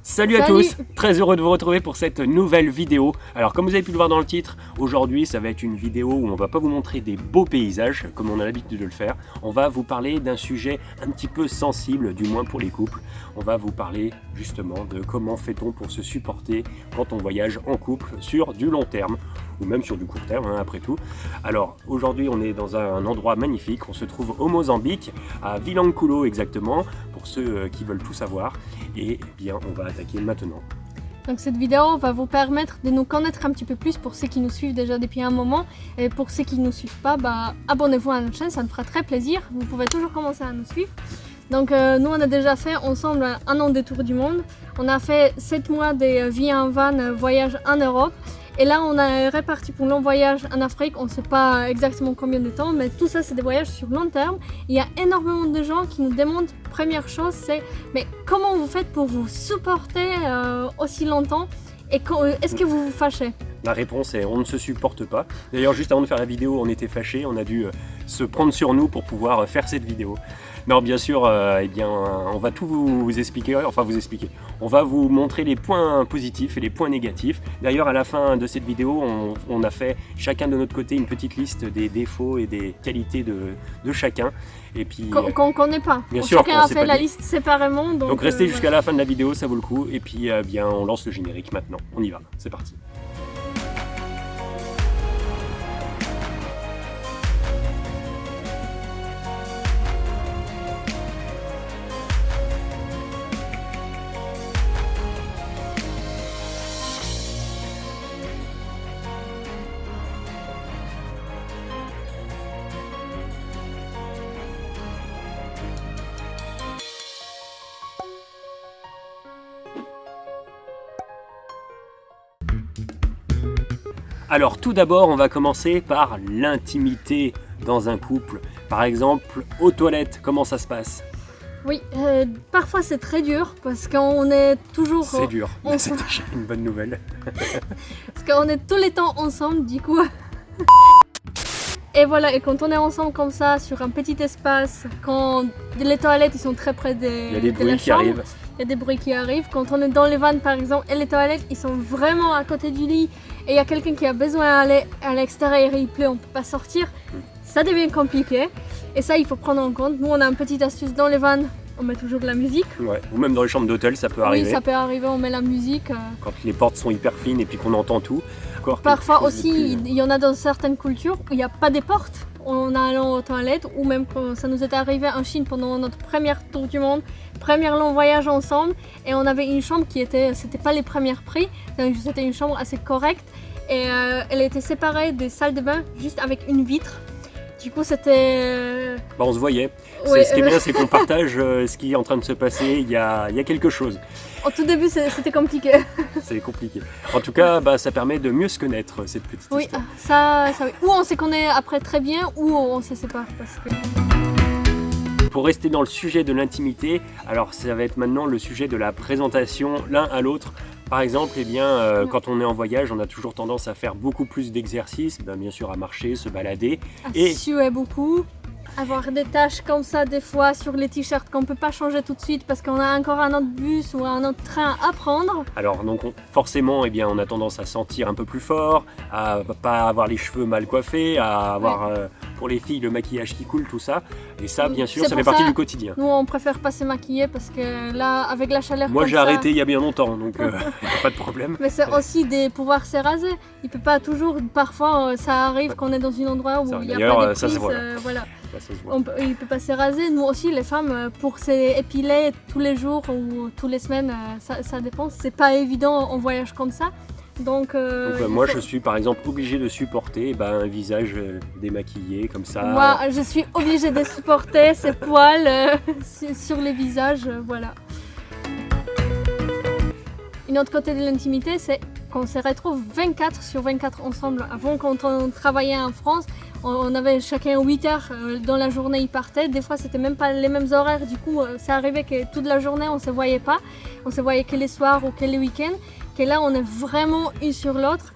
Salut à tous, très heureux de vous retrouver pour cette nouvelle vidéo. Alors comme vous avez pu le voir dans le titre, aujourd'hui ça va être une vidéo où on va pas vous montrer des beaux paysages comme on a l'habitude de le faire. On va vous parler d'un sujet un petit peu sensible, du moins pour les couples. On va vous parler justement de comment fait-on pour se supporter quand on voyage en couple sur du long terme ou même sur du court terme après tout. Alors aujourd'hui on est dans un endroit magnifique, on se trouve au Mozambique, à Vilanculo exactement, pour ceux qui veulent tout savoir. Et bien on va attaquer maintenant. Donc cette vidéo va vous permettre de nous connaître un petit peu plus pour ceux qui nous suivent déjà depuis un moment. Et pour ceux qui ne nous suivent pas, abonnez-vous à notre chaîne, ça nous fera très plaisir. Vous pouvez toujours commencer à nous suivre. Donc nous on a déjà fait ensemble un an de tour du monde. On a fait 7 mois de vie en van, voyage en Europe. Et là on est réparti pour un long voyage en Afrique, on ne sait pas exactement combien de temps, mais tout ça c'est des voyages sur long terme. Il y a énormément de gens qui nous demandent, première chose c'est, mais comment vous faites pour vous supporter aussi longtemps et est-ce que vous vous fâchez? La réponse est on ne se supporte pas. D'ailleurs juste avant de faire la vidéo on était fâchés, on a dû se prendre sur nous pour pouvoir faire cette vidéo. Non, bien sûr, eh bien, on va tout vous expliquer, on va vous montrer les points positifs et les points négatifs. D'ailleurs, à la fin de cette vidéo, on a fait chacun de notre côté une petite liste des défauts et des qualités de chacun. Et puis qu'on ne connaît pas. Bien sûr, chacun a fait la liste séparément. Donc restez jusqu'à la fin de la vidéo, ça vaut le coup. Et puis, bien, on lance le générique maintenant. On y va, c'est parti. Alors tout d'abord, on va commencer par l'intimité dans un couple. Par exemple, aux toilettes, comment ça se passe? Oui, parfois c'est très dur parce qu'on est toujours... C'est dur, mais c'est déjà une bonne nouvelle. Parce qu'on est tous les temps ensemble, du coup... Et voilà, et quand on est ensemble comme ça, sur un petit espace, quand les toilettes ils sont très près il y a des bruits qui arrivent. Il y a des bruits qui arrivent. Quand on est dans les vannes par exemple, et les toilettes ils sont vraiment à côté du lit, et il y a quelqu'un qui a besoin d'aller à l'extérieur et il pleut, on ne peut pas sortir, ça devient compliqué. Et ça il faut prendre en compte. Nous on a une petite astuce dans les vannes, on met toujours de la musique. Ouais, ou même dans les chambres d'hôtel ça peut arriver. Oui, ça peut arriver, on met la musique. Quand les portes sont hyper fines et puis qu'on entend tout. Parfois aussi, il y en a dans certaines cultures où il n'y a pas des portes en allant aux toilettes, ou même quand ça nous est arrivé en Chine pendant notre première tour du monde, premier long voyage ensemble, et on avait une chambre c'était pas les premiers prix, c'était une chambre assez correcte, et elle était séparée des salles de bain juste avec une vitre. Du coup, c'était... on se voyait. Ouais, ce qui est bien, c'est qu'on partage ce qui est en train de se passer. Il y a quelque chose. Au tout début, c'était compliqué. C'est compliqué. En tout cas, ça permet de mieux se connaître, cette petite histoire. Oui, ça oui. Ou on se connaît après très bien, ou on se sépare. Parce que... Pour rester dans le sujet de l'intimité, alors ça va être maintenant le sujet de la présentation l'un à l'autre. Par exemple, quand on est en voyage, on a toujours tendance à faire beaucoup plus d'exercices, bien sûr à marcher, se balader. À suer beaucoup, avoir des taches comme ça des fois sur les t-shirts qu'on ne peut pas changer tout de suite parce qu'on a encore un autre bus ou un autre train à prendre. Alors donc forcément, on a tendance à sentir un peu plus fort, à pas avoir les cheveux mal coiffés, à avoir pour les filles le maquillage qui coule, tout ça. Et ça, bien sûr, ça fait partie du quotidien. Nous, on préfère pas se maquiller parce que là, avec la chaleur moi j'ai arrêté il y a bien longtemps, donc pas de problème. Mais c'est aussi de pouvoir se raser. Il peut pas toujours, parfois ça arrive qu'on est dans un endroit où il n'y a pas de prise. Voilà. Il ne peut pas se raser. Nous aussi, les femmes, pour s'épiler tous les jours ou toutes les semaines, ça dépend. C'est pas évident en voyage comme ça. Donc moi, je suis par exemple obligé de supporter un visage démaquillé comme ça. Moi, je suis obligée de supporter ces poils sur les visages. Voilà. Une autre côté de l'intimité, c'est qu'on se retrouve 24 sur 24 ensemble. Avant, quand on travaillait en France, on avait chacun 8 heures dans la journée, ils partaient. Des fois, c'était même pas les mêmes horaires. Du coup, ça arrivait que toute la journée, on se voyait pas. On se voyait que les soirs ou que les week-ends. Que là, on est vraiment une sur l'autre.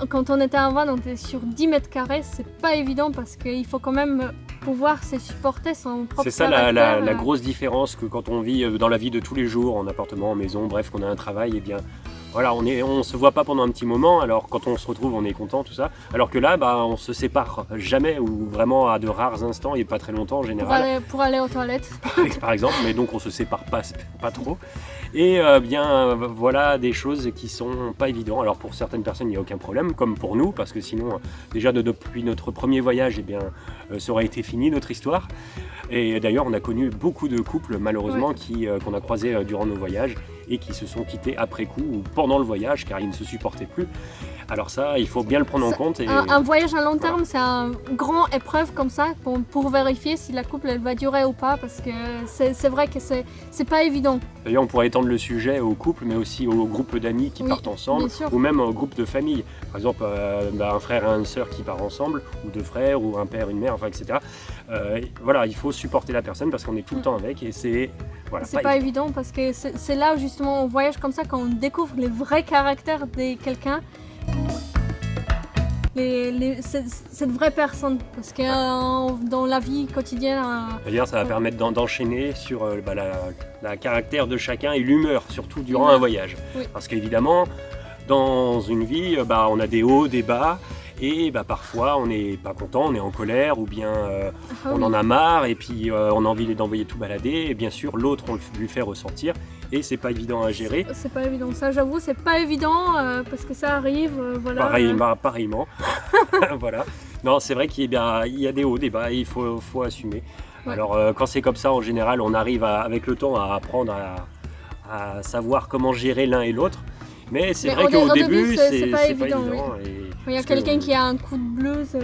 Quand on était en van, on était sur 10 mètres carrés. C'est pas évident parce qu'il faut quand même pouvoir se supporter son propre C'est ça caractère. la grosse différence que quand on vit dans la vie de tous les jours, en appartement, en maison, bref, qu'on a un travail, et bien voilà, on se voit pas pendant un petit moment, alors quand on se retrouve, on est content, tout ça. Alors que là, bah, on se sépare jamais, ou vraiment à de rares instants, et pas très longtemps en général. Pour aller aux toilettes. Par exemple, mais donc on se sépare pas trop. Et voilà des choses qui sont pas évidentes. Alors pour certaines personnes, il n'y a aucun problème, comme pour nous, parce que sinon, déjà depuis notre premier voyage, eh bien, ça aurait été fini notre histoire. Et d'ailleurs, on a connu beaucoup de couples, malheureusement, qu'on a croisés durant nos voyages et qui se sont quittés après coup ou pendant le voyage, car ils ne se supportaient plus. Alors ça, il faut bien le prendre en compte. Et un voyage à long terme, c'est un grand épreuve comme ça pour vérifier si la couple elle va durer ou pas, parce que c'est vrai que c'est pas évident. D'ailleurs, on pourrait étendre le sujet aux couples, mais aussi aux groupes d'amis qui partent ensemble, ou même aux groupes de famille. Par exemple, un frère et une sœur qui partent ensemble, ou deux frères, ou un père, une mère, enfin, etc. Voilà, il faut supporter la personne parce qu'on est tout le temps avec, et c'est voilà, c'est pas évident, parce que c'est là où justement on voyage comme ça, quand on découvre les vrais caractères de quelqu'un. Cette vraie personne, parce que dans la vie quotidienne... D'ailleurs, ça va permettre d'enchaîner sur la caractère de chacun et l'humeur, surtout durant un voyage. Oui. Parce qu'évidemment, dans une vie, on a des hauts, des bas, et parfois on n'est pas content, on est en colère, ou bien on en a marre, et puis on a envie d'envoyer tout balader, et bien sûr l'autre on lui fait ressentir, et c'est pas évident à gérer. C'est pas évident, ça j'avoue, c'est pas évident, parce que ça arrive, voilà. Pareillement. Voilà. Non, c'est vrai qu'il y a des hauts, des bas, et il faut assumer. Ouais. Alors quand c'est comme ça, en général, on arrive avec le temps à apprendre à savoir comment gérer l'un et l'autre. Mais c'est vrai qu'au début, c'est pas évident. Il y a quelqu'un qui a un coup de blues,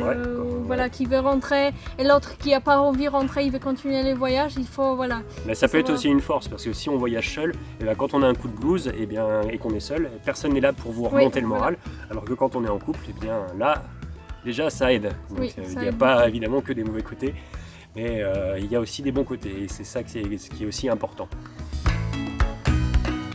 qui veut rentrer, et l'autre qui n'a pas envie de rentrer, il veut continuer les voyages, il faut, voilà. Mais ça peut être aussi une force, parce que si on voyage seul, quand on a un coup de blues, et qu'on est seul, personne n'est là pour vous remonter le moral, alors que quand on est en couple, là, déjà ça aide. Donc, il n'y a pas évidemment que des mauvais côtés, mais il y a aussi des bons côtés, et c'est ça ce qui est aussi important.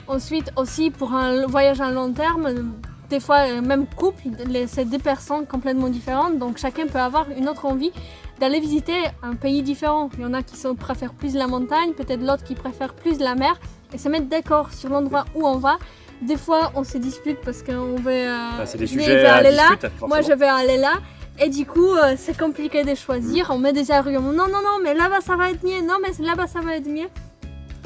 Ensuite aussi, pour un voyage à long terme, des fois, même couple, c'est deux personnes complètement différentes, donc chacun peut avoir une autre envie d'aller visiter un pays différent. Il y en a qui préfèrent plus la montagne, peut-être l'autre qui préfère plus la mer, et se mettre d'accord sur l'endroit où on va. Des fois, on se dispute parce qu'on veut c'est des sujets à aller dispute, là, forcément. moi je vais aller là. Et du coup, c'est compliqué de choisir, on met des arguments, non, mais là-bas ça va être mieux, non, mais là-bas ça va être mieux.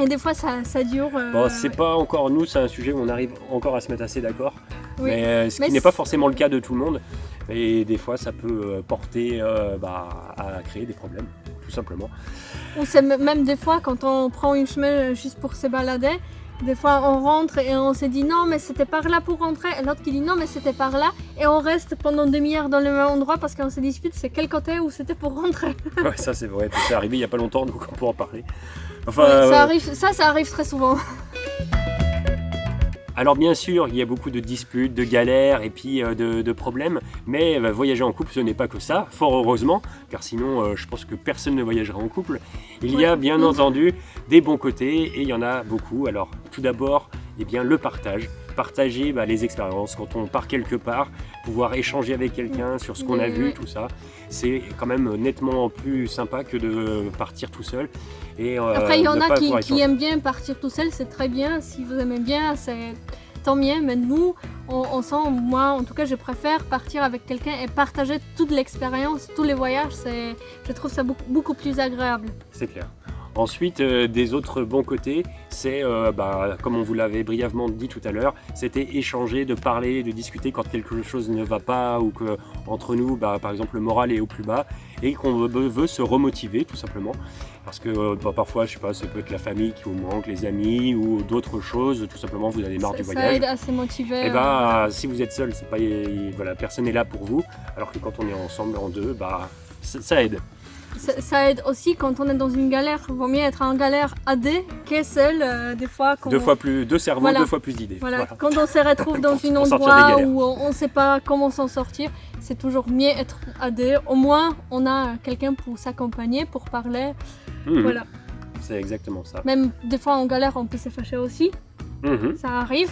Et des fois ça dure. Bon, c'est pas encore nous, c'est un sujet où on arrive encore à se mettre assez d'accord. Oui. Mais ce qui n'est pas forcément le cas de tout le monde. Et des fois ça peut porter à créer des problèmes, tout simplement. Ou c'est même des fois quand on prend une chemin juste pour se balader, des fois on rentre et on se dit non mais c'était par là pour rentrer, et l'autre qui dit non mais c'était par là, et on reste pendant une demi-heure dans le même endroit parce qu'on se dispute c'est quel côté où c'était pour rentrer. Ouais, ça c'est vrai, c'est arrivé il n'y a pas longtemps, donc on peut en parler. Enfin, ça arrive très souvent. Alors bien sûr, il y a beaucoup de disputes, de galères et puis de problèmes, mais voyager en couple, ce n'est pas que ça, fort heureusement, car sinon je pense que personne ne voyagerait en couple. Il y a bien entendu des bons côtés, et il y en a beaucoup. Alors tout d'abord, le partage. Partager les expériences, quand on part quelque part, pouvoir échanger avec quelqu'un sur ce qu'on a vu, tout ça, c'est quand même nettement plus sympa que de partir tout seul. Et, après, il y en a qui aiment bien partir tout seul, c'est très bien. Si vous aimez bien, c'est tant mieux. Mais nous, on sent, moi en tout cas, je préfère partir avec quelqu'un et partager toute l'expérience, tous les voyages. Je trouve ça beaucoup plus agréable. C'est clair. Ensuite, des autres bons côtés, c'est, comme on vous l'avait brièvement dit tout à l'heure, c'était échanger, de parler, de discuter quand quelque chose ne va pas, ou que entre nous, par exemple, le moral est au plus bas, et qu'on veut se remotiver tout simplement. Parce que parfois, je sais pas, ça peut être la famille qui vous manque, les amis, ou d'autres choses, tout simplement vous avez marre du voyage. Ça aide à se motiver. Et si vous êtes seul, c'est pas, personne n'est là pour vous, alors que quand on est ensemble en deux, ça aide. Ça aide aussi quand on est dans une galère. Il vaut mieux être en galère à deux que seul, des fois. Deux cerveaux, deux fois plus d'idées. Voilà. Quand on se retrouve dans un endroit où on ne sait pas comment s'en sortir, c'est toujours mieux être à deux. Au moins, on a quelqu'un pour s'accompagner, pour parler. Voilà. C'est exactement ça. Même des fois en galère, on peut se fâcher aussi. Ça arrive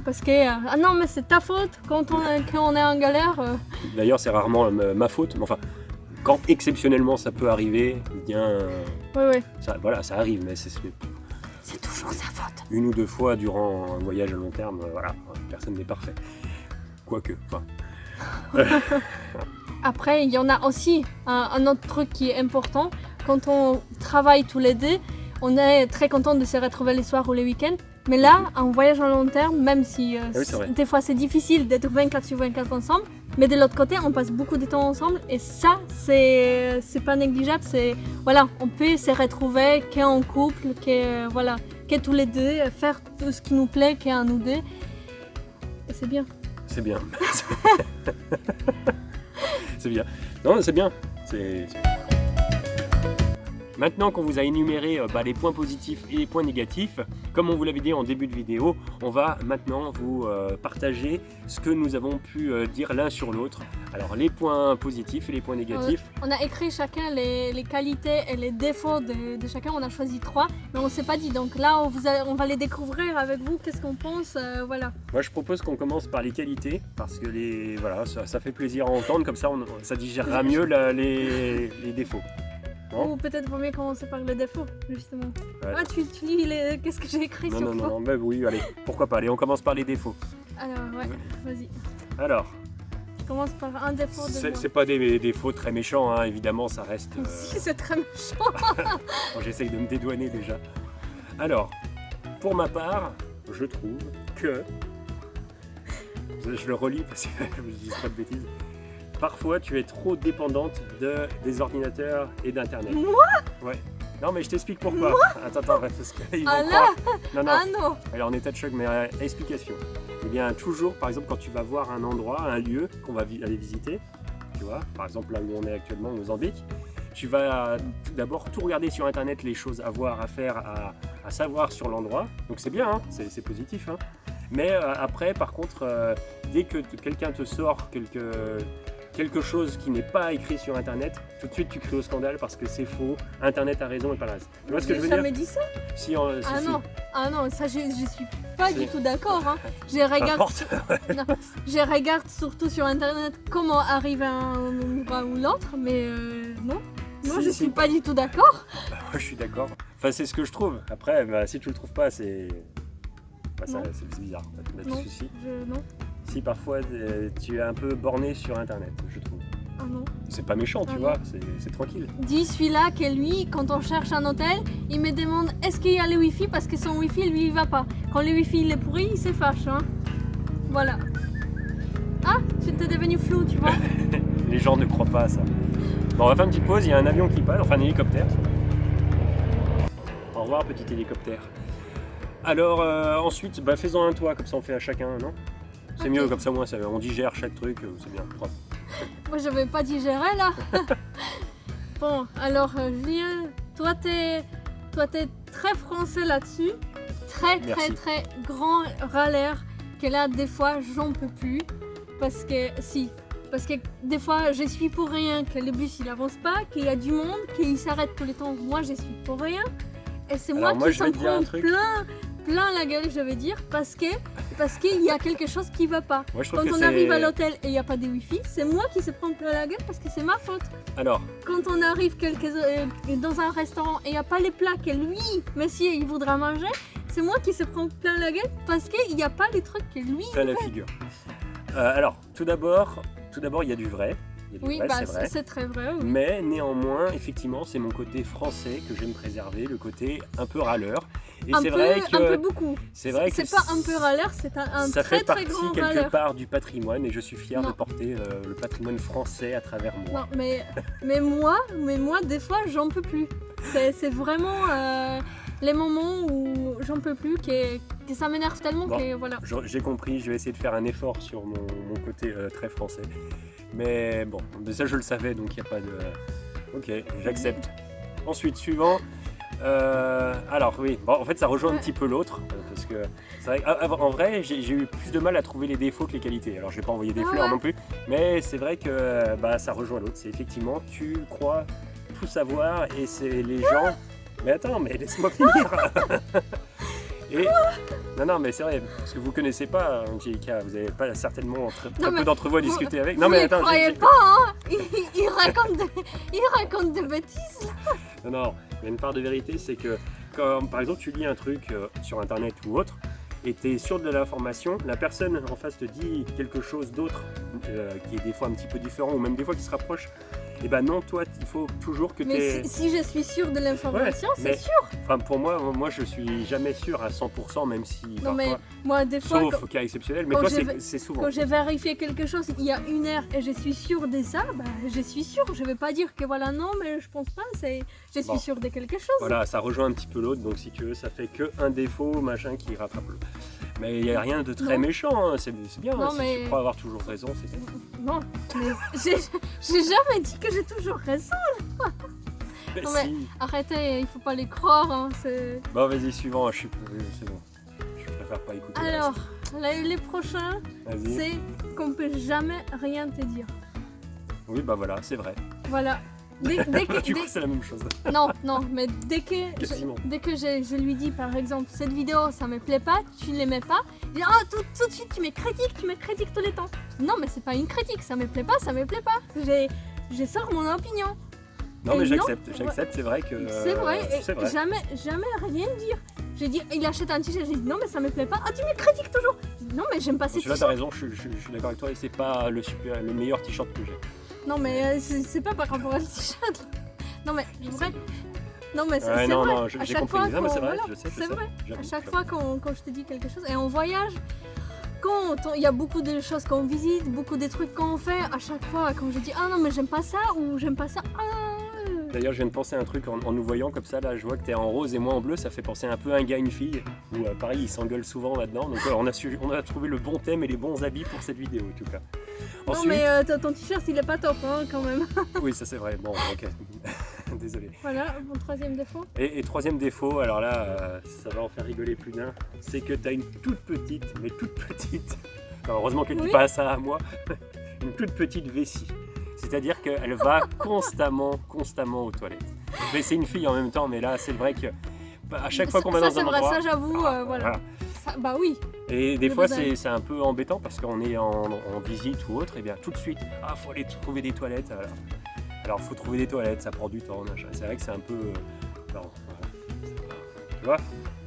parce que non, mais c'est ta faute quand on est en galère. D'ailleurs, c'est rarement ma faute, mais enfin. quand exceptionnellement ça peut arriver, eh bien, Ouais. ça arrive, mais c'est toujours sa faute. une ou deux fois durant un voyage à long terme, voilà, personne n'est parfait. Quoique, enfin. Après, il y en a aussi un autre truc qui est important. Quand on travaille tous les deux, on est très content de se retrouver les soirs ou les week-ends. Mais là, en voyage à long terme, même si oui, c'est vrai. des fois c'est difficile d'être 24 sur 24 ensemble, mais de l'autre côté, on passe beaucoup de temps ensemble et ça, c'est pas négligeable. Voilà, on peut se retrouver qu'en couple, que tous les deux, faire tout ce qui nous plaît, qu'à nous deux. Et c'est bien. C'est bien. C'est bien. Non, c'est bien. Maintenant qu'on vous a énuméré les points positifs et les points négatifs, comme on vous l'avait dit en début de vidéo, on va maintenant vous partager ce que nous avons pu dire l'un sur l'autre. Alors les points positifs et les points négatifs. On a écrit chacun les qualités et les défauts de chacun, on a choisi 3, mais on ne s'est pas dit. Donc là, on va les découvrir avec vous, qu'est-ce qu'on pense, voilà. Moi je propose qu'on commence par les qualités, parce que ça fait plaisir à entendre, comme ça ça digérera mieux les défauts. Non. Ou peut-être vaut mieux commencer par les défauts, justement. Ouais. Ah, tu lis qu'est-ce que j'ai écrit sur toi? Non, mais oui, allez, pourquoi pas, allez, on commence par les défauts. Alors, vas-y. Alors, Je commence par un défaut de moi. c'est pas des défauts très méchants, hein, évidemment, ça reste... Si, c'est très méchant. Bon, j'essaye de me dédouaner déjà. Alors, pour ma part, je trouve que... Je le relis parce que je dis pas de bêtises. Parfois, tu es trop dépendante des ordinateurs et d'Internet. Moi? Ouais. Non, mais je t'explique pourquoi. Attends, parce qu'ils vont Ah croire. là? Non. Ah non. Alors, en état de choc, mais explication. Eh bien, toujours, par exemple, quand tu vas voir un endroit, un lieu qu'on va aller visiter, tu vois, par exemple là où on est actuellement, au Mozambique, tu vas tout d'abord tout regarder sur Internet, les choses à voir, à faire, à savoir sur l'endroit. Donc c'est bien, hein, c'est positif. Hein. Mais après, par contre, dès que quelqu'un te sort quelque chose qui n'est pas écrit sur Internet, tout de suite tu cries au scandale parce que c'est faux, Internet a raison et pas le reste. Tu vois ce que je veux J'ai dire? jamais dit ça. Si, Ah non, ça je suis pas Si. du tout d'accord. Hein. Je regarde surtout sur Internet comment arriver à un endroit ou l'autre, mais non. Moi, je suis pas du tout d'accord. Moi, je suis d'accord. Enfin, c'est ce que je trouve. Après, si tu le trouves pas, c'est bizarre. Pas de souci. Non. Si parfois tu es un peu borné sur Internet, je trouve. Ah non. C'est pas méchant, tu vois, c'est tranquille. Dis celui-là que lui, quand on cherche un hôtel, il me demande est-ce qu'il y a le wifi parce que son wifi lui il va pas. Quand le wifi il est pourri, il se fâche. Hein. Voilà. Ah, tu t'es devenu flou, tu vois. Les gens ne croient pas à ça. Bon, on va faire une petite pause, il y a un avion qui passe, enfin un hélicoptère. Au revoir, petit hélicoptère. Alors ensuite, faisons un toit, comme ça on fait à chacun, non? C'est Ok. mieux, comme ça, on digère chaque truc, c'est bien, propre. Moi je vais pas digérer là. Bon, alors Julien, toi t'es très français là-dessus. Merci. Très grand râleur que là des fois j'en peux plus. Parce que des fois je suis pour rien, que le bus il avance pas, qu'il y a du monde, qu'il s'arrête tout le temps. Moi je suis pour rien. Et c'est Alors, moi qui je vais s'en te dire un prends truc. plein la gueule, je veux dire, parce qu'il y a quelque chose qui va pas. Moi, je trouve Quand que on arrive à l'hôtel et il n'y a pas de wifi, c'est moi qui se prends plein la gueule parce que c'est ma faute. Alors, Quand on arrive dans un restaurant et il n'y a pas les plats que lui, monsieur, il voudra manger, c'est moi qui se prends plein la gueule parce qu'il n'y a pas les trucs que lui. plein la figure. Alors, tout d'abord, il y a du vrai. Il y a du Oui, vrai, c'est vrai. c'est très vrai. Oui. Mais néanmoins, effectivement, c'est mon côté français que j'aime préserver, le côté un peu râleur. Et c'est vrai que un peu beaucoup. c'est vrai que C'est pas un peu râleur, c'est un ça très fait très partie grand quelque râleur. part du patrimoine et je suis fier Non. de porter le patrimoine français à travers moi. Non, mais moi, des fois, j'en peux plus. C'est vraiment les moments où j'en peux plus, que ça m'énerve tellement Bon. que voilà. J'ai compris, je vais essayer de faire un effort sur mon côté très français. Mais bon, mais ça je le savais, donc il n'y a pas de... Ok, j'accepte. Ensuite, suivant. Alors oui, bon, en fait ça rejoint un petit peu l'autre, parce que c'est vrai, en vrai j'ai eu plus de mal à trouver les défauts que les qualités. Alors je vais pas envoyer des fleurs ouais. non plus, mais c'est vrai que ça rejoint l'autre. C'est effectivement, tu crois tout savoir et c'est les gens... Mais attends, mais laisse-moi finir. Et non, mais c'est vrai, parce que vous connaissez pas Angelica, vous n'avez pas certainement très Non, peu mais d'entre vous à discuter avec. Vous Non, mais les attends, croyez pas, hein. Il raconte des bêtises. non, il y a une part de vérité, c'est que quand par exemple tu lis un truc sur internet ou autre, et tu es sûr de l'information, la personne en face te dit quelque chose d'autre qui est des fois un petit peu différent ou même des fois qui se rapproche, et ben non, toi il faut toujours que tu Mais si je suis sûre de l'information, mais- c'est sûr. Enfin pour moi je suis jamais sûr à 100% même si Non mais parfois, moi des fois sauf cas exceptionnel, mais quand toi j'ai- c'est souvent. quand j'ai vérifié quelque chose il y a 1 heure et je suis sûre de ça, bah, je suis sûre. Je vais pas dire que voilà non mais je pense pas, je suis Bon. sûre de quelque chose. Voilà, ça rejoint un petit peu l'autre, donc si tu veux, ça fait que un défaut, machin, qui rattrape l'autre. Mais il n'y a rien de très Non. méchant, hein, c'est bien, Non, si mais- tu crois avoir toujours raison, c'est bien. Non, mais j'ai jamais dit que j'ai toujours raison. Mais Non, mais- si. Arrêtez, il faut pas les croire. Hein, c'est... Bon, vas-y, suivant, c'est bon. Je préfère pas écouter. le Alors, les prochains, reste. Vas-y. c'est qu'on peut jamais rien te dire. Oui, bah voilà, c'est vrai. Voilà. Dès que, Du coup, c'est la même chose. non, mais dès que, Quasiment. je lui dis par exemple cette vidéo ça me plaît pas, tu l'aimais pas, je dis ah tout de suite tu me critiques tous les temps. Non mais c'est pas une critique, ça me plaît pas. Je sors mon opinion. Non, Et mais non, j'accepte, c'est vrai que. C'est vrai, et c'est vrai. jamais rien dire. J'ai dit il achète un t-shirt, j'ai dit non mais ça me plaît pas. Ah tu me critiques toujours. Je dis, non mais j'aime pas ces Celui-là, t'as t-shirts. raison, je suis d'accord avec toi, et c'est pas le meilleur t-shirt que j'ai. Non mais c'est pas par rapport à le t-shirt. Non mais vrai. Non mais c'est Ouais, c'est non, vrai. non, À j'ai chaque compris. fois Non, mais c'est qu'on- vrai, voilà, je sais. c'est vrai. J'avoue, À chaque j'avoue. fois quand je te dis quelque chose, et en voyage, il y a beaucoup de choses qu'on visite, beaucoup de trucs qu'on fait, à chaque fois quand je dis ah non mais j'aime pas ça ou j'aime pas ça, D'ailleurs, je viens de penser à un truc en nous voyant comme ça. Là, je vois que t'es en rose et moi en bleu. Ça fait penser un peu à un gars, une fille. Où pareil, ils s'engueulent souvent là-dedans. Donc, on a trouvé le bon thème et les bons habits pour cette vidéo, en tout cas. non Ensuite, mais ton t-shirt il est pas top hein, quand même. oui, ça c'est vrai. Bon, ok. Désolé. Voilà, mon troisième défaut. Et troisième défaut, alors là, ça va en faire rigoler plus d'un. C'est que t'as une toute petite, mais toute petite. Non, heureusement qu'elle ne dit Oui. pas ça à moi. Une toute petite vessie. C'est-à-dire qu'elle va constamment aux toilettes. Mais c'est une fille en même temps, mais là, c'est vrai que à chaque fois qu'on va Ça, dans c'est un vrai, endroit. ça j'avoue, voilà. Voilà. Ça, bah oui. Et des Le fois, bazar. c'est un peu embêtant parce qu'on est en visite ou autre, et bien tout de suite, faut aller trouver des toilettes. Alors, faut trouver des toilettes, ça prend du temps. Machin. C'est vrai que c'est un peu. Non, voilà. Tu vois?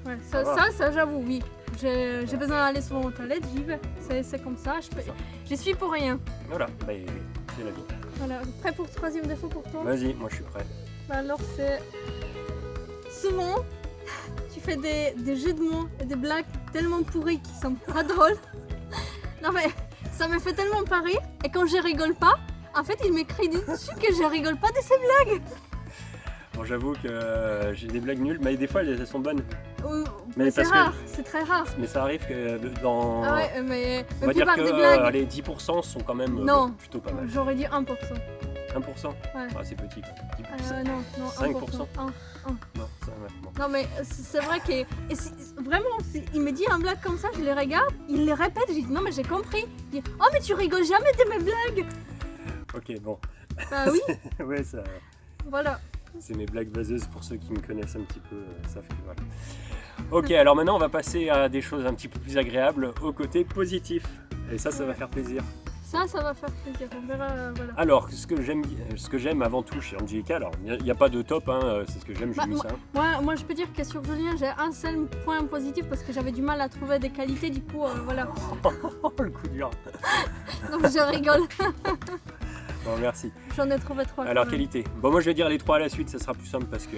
Ouais, Ça va. ça j'avoue, oui. J'ai besoin d'aller souvent aux toilettes, j'y vais. C'est comme ça, ça. j'y suis pour rien. Voilà, bah, c'est la vie. Voilà, prêt pour le troisième défaut pour toi? Vas-y, moi je suis prêt. Bah alors c'est... Souvent, tu fais des jeux de mots et des blagues tellement pourries qui sont pas drôles. Non mais, ça me fait tellement pas rire. Et quand je rigole pas, en fait il m'écrit dessus que je rigole pas de ces blagues. Bon, j'avoue que j'ai des blagues nulles, mais des fois elles sont bonnes. Ou- Mais mais c'est parce que- rare, c'est très rare. Mais ça arrive que dans. Ah ouais, mais On va la dire plupart que des blagues, allez, 10% sont quand même Non. plutôt pas mal. j'aurais dit 1%. 1%. Ouais. Ah, c'est petit. Quoi. 10%. Non, 5%. 1%. Non, ça va. Bon. Non mais c'est vrai que vraiment, il me dit un blague comme ça, je les regarde, il les répète, je dis non mais j'ai compris. Il dit oh mais tu rigoles jamais de mes blagues. Ok, bon. Bah oui, Ouais, ça. voilà. C'est mes blagues vaseuses pour ceux qui me connaissent un petit peu, savent que voilà. Ok, alors maintenant on va passer à des choses un petit peu plus agréables, au côté positif. Et ça va faire plaisir. Ça va faire plaisir, on verra, voilà. Alors, ce que j'aime avant tout chez Angelica, alors il n'y a pas de top, hein, c'est ce que j'aime, j'ai Bah, mis ça. Moi je peux dire que sur Julien j'ai un seul point positif parce que j'avais du mal à trouver des qualités, du coup voilà. Oh, le coup dur. Donc je rigole, Bon, merci. j'en ai trouvé 3. Alors, qualité. Bon, moi je vais dire les 3 à la suite, ça sera plus simple parce que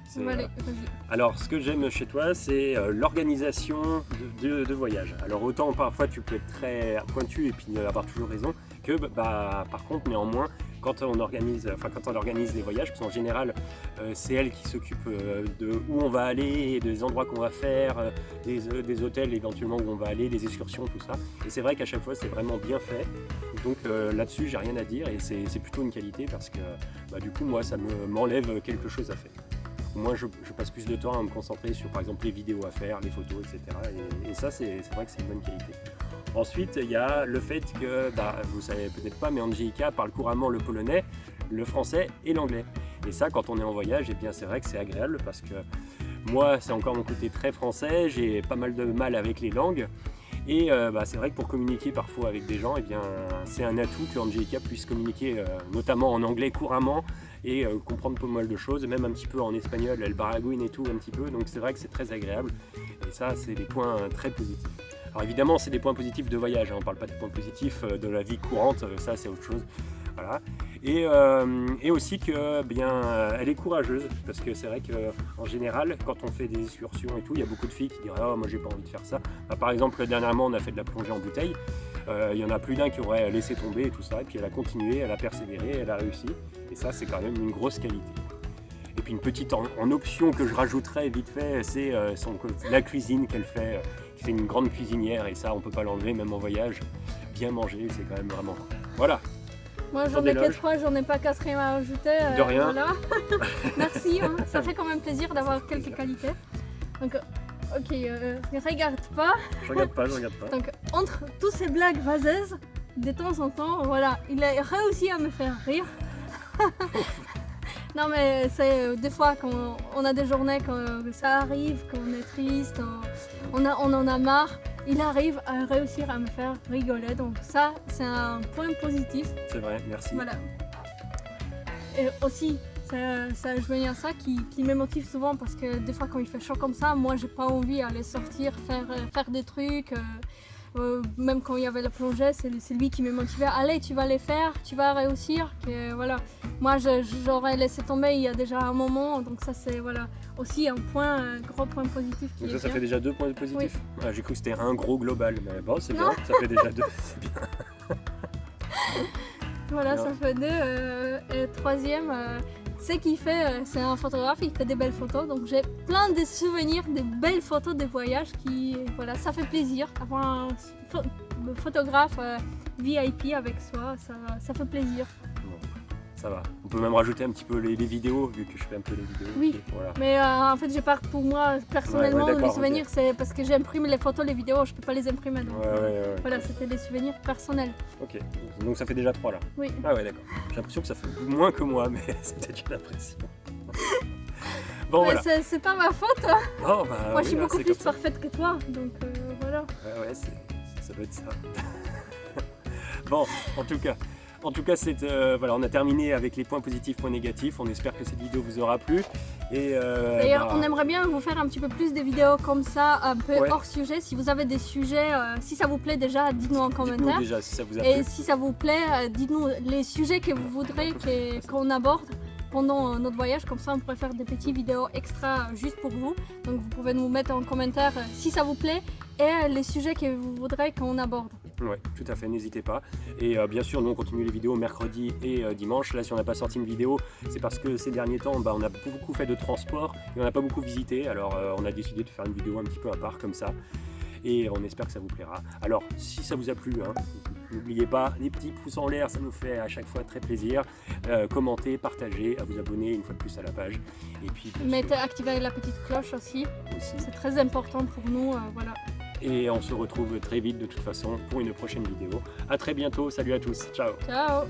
c'est. Allez, vas-y. Alors, ce que j'aime chez toi, c'est l'organisation de voyage. Alors, autant parfois tu peux être très pointu et puis avoir toujours raison, que par contre, néanmoins, quand on organise les voyages, parce qu'en général, c'est elle qui s'occupe de où on va aller, des endroits qu'on va faire, des hôtels éventuellement où on va aller, des excursions, tout ça. Et c'est vrai qu'à chaque fois, c'est vraiment bien fait. Donc là-dessus, j'ai rien à dire et c'est plutôt une qualité parce que du coup, moi, ça m'enlève quelque chose à faire. Moi, je passe plus de temps à me concentrer sur, par exemple, les vidéos à faire, les photos, etc. Et ça, c'est vrai que c'est une bonne qualité. Ensuite, il y a le fait que, vous savez peut-être pas, mais Angelica parle couramment le polonais, le français et l'anglais. Et ça, quand on est en voyage, eh bien, c'est vrai que c'est agréable parce que Moi, c'est encore mon côté très français, j'ai pas mal de mal avec les langues. Et c'est vrai que pour communiquer parfois avec des gens, eh bien, c'est un atout que Angelica puisse communiquer notamment en anglais couramment et comprendre pas mal de choses, même un petit peu en espagnol, elle baragouine et tout un petit peu, donc c'est vrai que c'est très agréable. Et ça, c'est des points très positifs. Alors évidemment, c'est des points positifs de voyage, hein, on ne parle pas des points positifs de la vie courante, ça c'est autre chose. Voilà. Et aussi que elle est courageuse, parce que c'est vrai qu'en général, quand on fait des excursions et tout, il y a beaucoup de filles qui diraient « Oh, moi j'ai pas envie de faire ça ». Par exemple, dernièrement, on a fait de la plongée en bouteille. Il y en a plus d'un qui aurait laissé tomber et tout ça, et puis elle a continué, elle a persévéré, elle a réussi. Et ça, c'est quand même une grosse qualité. Et puis une petite en option que je rajouterais vite fait, c'est la cuisine qu'elle fait. C'est une grande cuisinière et ça, on peut pas l'enlever, même en voyage. Bien manger, c'est quand même vraiment cool. Voilà. Moi j'en ai que 3, j'en ai pas 4e à ajouter. De rien. Voilà. Merci, hein. Ça fait quand même plaisir d'avoir quelques qualités. Donc, ok, ne regarde pas. Je regarde pas. Donc, entre tous ces blagues vaseuses, de temps en temps, voilà, il a réussi à me faire rire. Non mais c'est des fois quand on a des journées quand ça arrive, quand on est triste, on en a marre. Il arrive à réussir à me faire rigoler, donc ça c'est un point positif. C'est vrai, merci. Voilà. Et aussi, ça rejoint à ça qui me motive souvent parce que des fois quand il fait chaud comme ça, moi j'ai pas envie d'aller sortir, faire des trucs. Même quand il y avait la plongée, c'est lui qui me motivait. Allez, tu vas les faire, tu vas réussir. Que, voilà. Moi j'aurais laissé tomber il y a déjà un moment, donc ça c'est voilà, aussi un gros point positif. Donc ça fait déjà 2 points positifs. Oui. Ah, j'ai cru que c'était un gros global, mais bon c'est bien, ça fait déjà 2, c'est bien. Voilà, ça fait 2. Et 3e, c'est un photographe, il fait des belles photos, donc j'ai plein de souvenirs, de belles photos de voyages voilà, ça fait plaisir. Avoir un photographe VIP avec soi, ça fait plaisir. Ça va. On peut même rajouter un petit peu les vidéos, vu que je fais un peu les vidéos. Oui, voilà. Mais en fait, je parle pour moi personnellement, les souvenirs, c'est parce que j'imprime les photos, les vidéos, je peux pas les imprimer. Donc, voilà, c'était des souvenirs personnels. Ok, donc ça fait déjà 3 là. Oui. Ah ouais, d'accord. J'ai l'impression que ça fait moins que moi, mais c'est peut-être une impression. Bon, mais voilà. c'est pas ma faute. Oh, moi, je suis beaucoup plus parfaite que toi, donc voilà. Ouais, ça doit être ça. Bon, en tout cas, voilà, on a terminé avec les points positifs, points négatifs. On espère que cette vidéo vous aura plu. D'ailleurs, on aimerait bien vous faire un petit peu plus de vidéos comme ça, un peu hors sujet. Si vous avez des sujets, si ça vous plaît déjà, dites-nous en commentaire. Dites-nous déjà si ça vous a plu. Et si ça vous plaît, dites-nous les sujets que vous voudrez qu'on aborde pendant notre voyage. Comme ça, on pourrait faire des petites vidéos extra juste pour vous. Donc, vous pouvez nous mettre en commentaire si ça vous plaît et les sujets que vous voudrez qu'on aborde. Oui, tout à fait, n'hésitez pas. Et bien sûr, nous on continue les vidéos mercredi et dimanche. Là, si on n'a pas sorti une vidéo, c'est parce que ces derniers temps, on a beaucoup fait de transport et on n'a pas beaucoup visité. Alors, on a décidé de faire une vidéo un petit peu à part comme ça. Et on espère que ça vous plaira. Alors, si ça vous a plu, hein, n'oubliez pas, les petits pouces en l'air, ça nous fait à chaque fois très plaisir. Commentez, partagez, à vous abonner une fois de plus à la page. Et puis, activez la petite cloche aussi. C'est très important pour nous. Voilà. Et on se retrouve très vite de toute façon pour une prochaine vidéo. A très bientôt, salut à tous, ciao. Ciao.